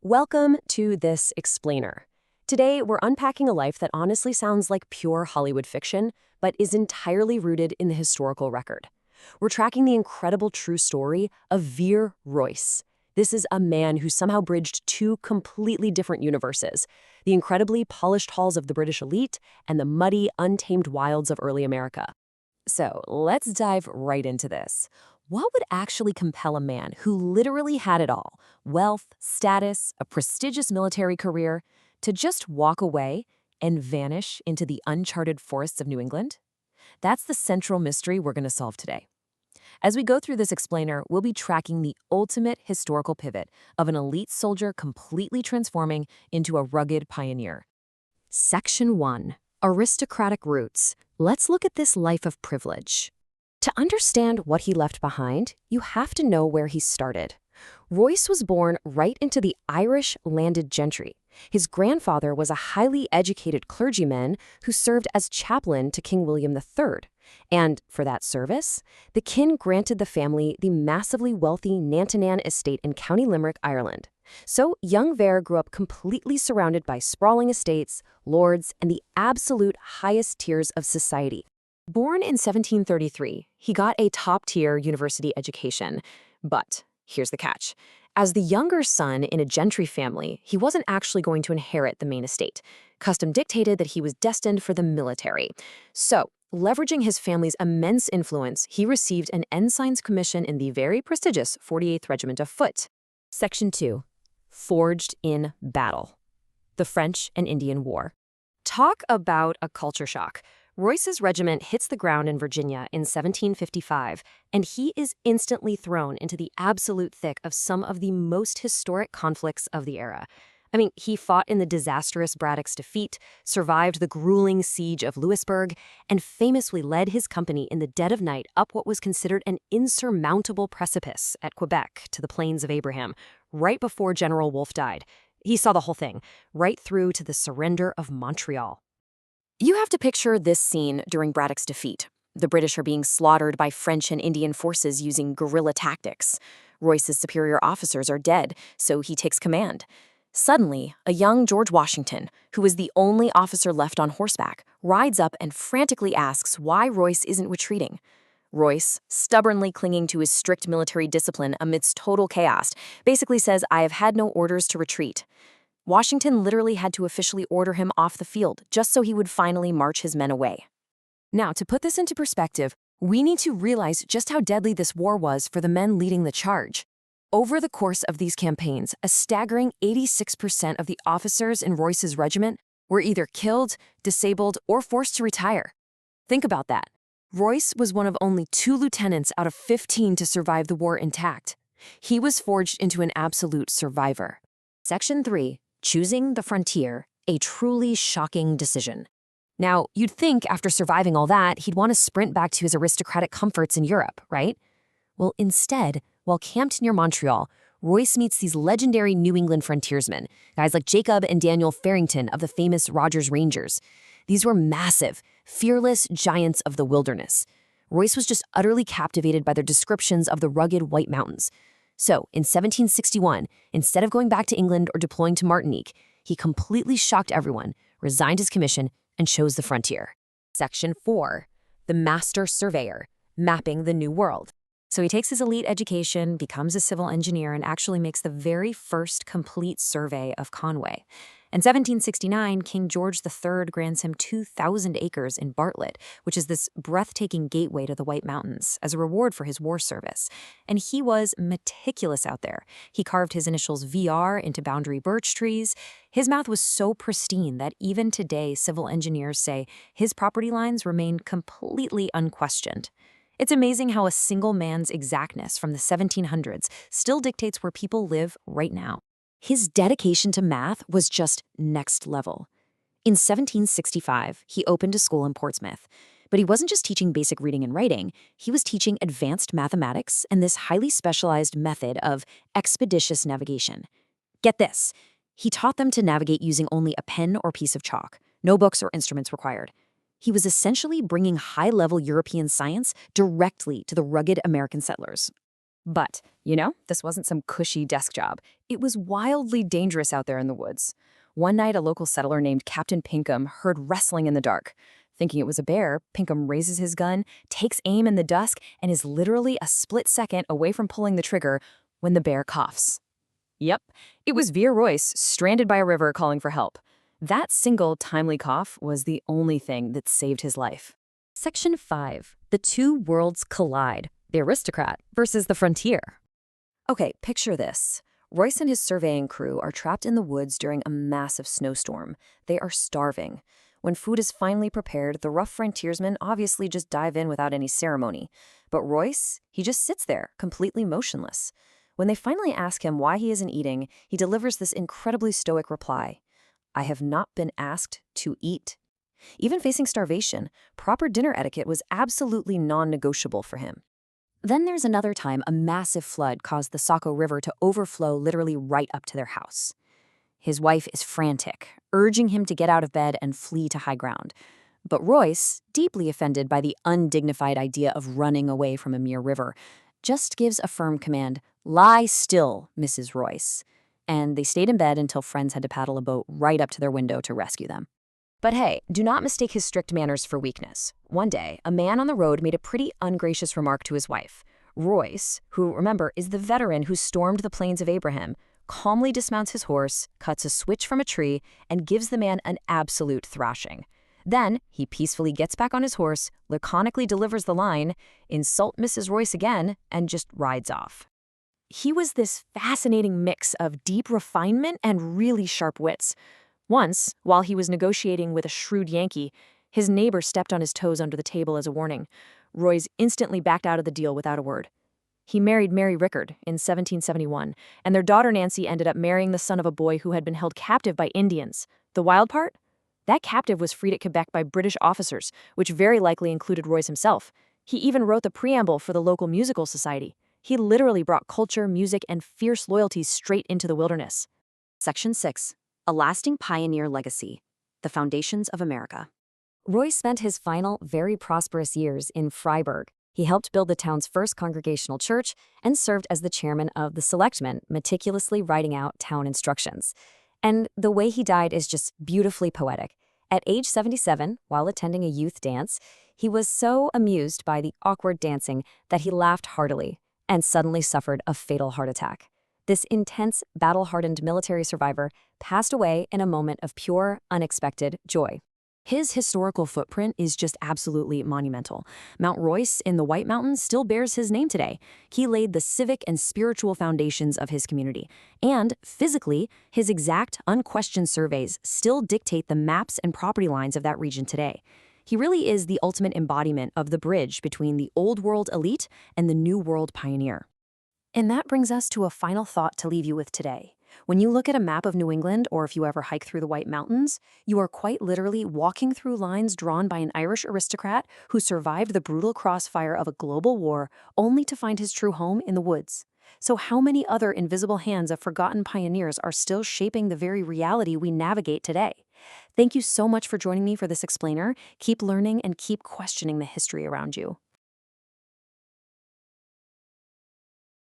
Welcome to This Explainer. Today, we're unpacking a life that honestly sounds like pure Hollywood fiction, but is entirely rooted in the historical record. We're tracking the incredible true story of Vere Royse. This is a man who somehow bridged two completely different universes, the incredibly polished halls of the British elite and the muddy, untamed wilds of early America. So let's dive right into this. What would actually compel a man who literally had it all, wealth, status, a prestigious military career, to just walk away and vanish into the uncharted forests of New England? That's the central mystery we're going to solve today. As we go through this explainer, we'll be tracking the ultimate historical pivot of an elite soldier completely transforming into a rugged pioneer. Section 1. Aristocratic Roots. Let's look at this life of privilege. To understand what he left behind, you have to know where he started. Royce was born right into the Irish landed gentry. His grandfather was a highly educated clergyman who served as chaplain to King William III. And for that service, the king granted the family the massively wealthy Nantanan estate in County Limerick, Ireland. So young Vere grew up completely surrounded by sprawling estates, lords, and the absolute highest tiers of society. Born in 1733, he got a top-tier university education. But here's the catch. As the younger son in a gentry family, he wasn't actually going to inherit the main estate. Custom dictated that he was destined for the military. So, leveraging his family's immense influence, he received an ensign's commission in the very prestigious 48th Regiment of Foot. Section 2. Forged in battle. The French and Indian War. Talk about a culture shock. Royce's regiment hits the ground in Virginia in 1755, and he is instantly thrown into the absolute thick of some of the most historic conflicts of the era. I mean, he fought in the disastrous Braddock's defeat, survived the grueling siege of Louisburg, and famously led his company in the dead of night up what was considered an insurmountable precipice at Quebec to the Plains of Abraham, right before General Wolfe died. He saw the whole thing, right through to the surrender of Montreal. You have to picture this scene during Braddock's defeat. The British are being slaughtered by French and Indian forces using guerrilla tactics. Royce's superior officers are dead, so he takes command. Suddenly, a young George Washington, who is the only officer left on horseback, rides up and frantically asks why Royce isn't retreating. Royce, stubbornly clinging to his strict military discipline amidst total chaos, basically says, "I have had no orders to retreat." Washington literally had to officially order him off the field just so he would finally march his men away. Now, to put this into perspective, we need to realize just how deadly this war was for the men leading the charge. Over the course of these campaigns, a staggering 86% of the officers in Royce's regiment were either killed, disabled, or forced to retire. Think about that. Royce was one of only 2 lieutenants out of 15 to survive the war intact. He was forged into an absolute survivor. Section 3. Choosing the frontier, a truly shocking decision. Now, you'd think after surviving all that, he'd want to sprint back to his aristocratic comforts in Europe, right? Well, instead, while camped near Montreal, Royce meets these legendary New England frontiersmen, guys like Jacob and Daniel Farrington of the famous Rogers Rangers. These were massive, fearless giants of the wilderness. Royce was just utterly captivated by their descriptions of the rugged White Mountains. So, in 1761, instead of going back to England or deploying to Martinique, he completely shocked everyone, resigned his commission, and chose the frontier. Section 4. The Master Surveyor, Mapping the New World. So he takes his elite education, becomes a civil engineer, and actually makes the very first complete survey of Conway. In 1769, King George III grants him 2,000 acres in Bartlett, which is this breathtaking gateway to the White Mountains, as a reward for his war service. And he was meticulous out there. He carved his initials VR into boundary birch trees. His math was so pristine that even today, civil engineers say his property lines remain completely unquestioned. It's amazing how a single man's exactness from the 1700s still dictates where people live right now. His dedication to math was just next level. In 1765, he opened a school in Portsmouth. But he wasn't just teaching basic reading and writing, he was teaching advanced mathematics and this highly specialized method of expeditious navigation. Get this, he taught them to navigate using only a pen or piece of chalk, no books or instruments required. He was essentially bringing high-level European science directly to the rugged American settlers. But, this wasn't some cushy desk job. It was wildly dangerous out there in the woods. One night, a local settler named Captain Pinkham heard wrestling in the dark. Thinking it was a bear, Pinkham raises his gun, takes aim in the dusk, and is literally a split second away from pulling the trigger when the bear coughs. Yep, it was Vere Royse, stranded by a river calling for help. That single timely cough was the only thing that saved his life. Section 5. The two worlds collide. The Aristocrat versus the frontier. Okay, picture this. Royce and his surveying crew are trapped in the woods during a massive snowstorm. They are starving. When food is finally prepared, the rough frontiersmen obviously just dive in without any ceremony. But Royce, he just sits there, completely motionless. When they finally ask him why he isn't eating, he delivers this incredibly stoic reply. "I have not been asked to eat." Even facing starvation, proper dinner etiquette was absolutely non-negotiable for him. Then there's another time a massive flood caused the Saco River to overflow literally right up to their house. His wife is frantic, urging him to get out of bed and flee to high ground. But Royce, deeply offended by the undignified idea of running away from a mere river, just gives a firm command, "Lie still, Mrs. Royce." And they stayed in bed until friends had to paddle a boat right up to their window to rescue them. But hey, do not mistake his strict manners for weakness. One day, a man on the road made a pretty ungracious remark to his wife. Royce, who, remember, is the veteran who stormed the Plains of Abraham, calmly dismounts his horse, cuts a switch from a tree, and gives the man an absolute thrashing. Then, he peacefully gets back on his horse, laconically delivers the line, "Insult Mrs. Royce again," and just rides off. He was this fascinating mix of deep refinement and really sharp wits. Once, while he was negotiating with a shrewd Yankee, his neighbor stepped on his toes under the table as a warning. Royce instantly backed out of the deal without a word. He married Mary Rickard in 1771, and their daughter Nancy ended up marrying the son of a boy who had been held captive by Indians. The wild part? That captive was freed at Quebec by British officers, which very likely included Royce himself. He even wrote the preamble for the local musical society. He literally brought culture, music, and fierce loyalties straight into the wilderness. Section 6. A lasting pioneer legacy. The foundations of America. Royce spent his final, very prosperous years in Freiburg. He helped build the town's first congregational church and served as the chairman of the selectmen, meticulously writing out town instructions. And the way he died is just beautifully poetic. At age 77, while attending a youth dance, he was so amused by the awkward dancing that he laughed heartily and suddenly suffered a fatal heart attack. This intense, battle-hardened military survivor passed away in a moment of pure, unexpected joy. His historical footprint is just absolutely monumental. Mount Royce in the White Mountains still bears his name today. He laid the civic and spiritual foundations of his community. And, physically, his exact, unquestioned surveys still dictate the maps and property lines of that region today. He really is the ultimate embodiment of the bridge between the Old World elite and the New World pioneer. And that brings us to a final thought to leave you with today. When you look at a map of New England, or if you ever hike through the White Mountains, you are quite literally walking through lines drawn by an Irish aristocrat who survived the brutal crossfire of a global war only to find his true home in the woods. So how many other invisible hands of forgotten pioneers are still shaping the very reality we navigate today? Thank you so much for joining me for this explainer. Keep learning and keep questioning the history around you.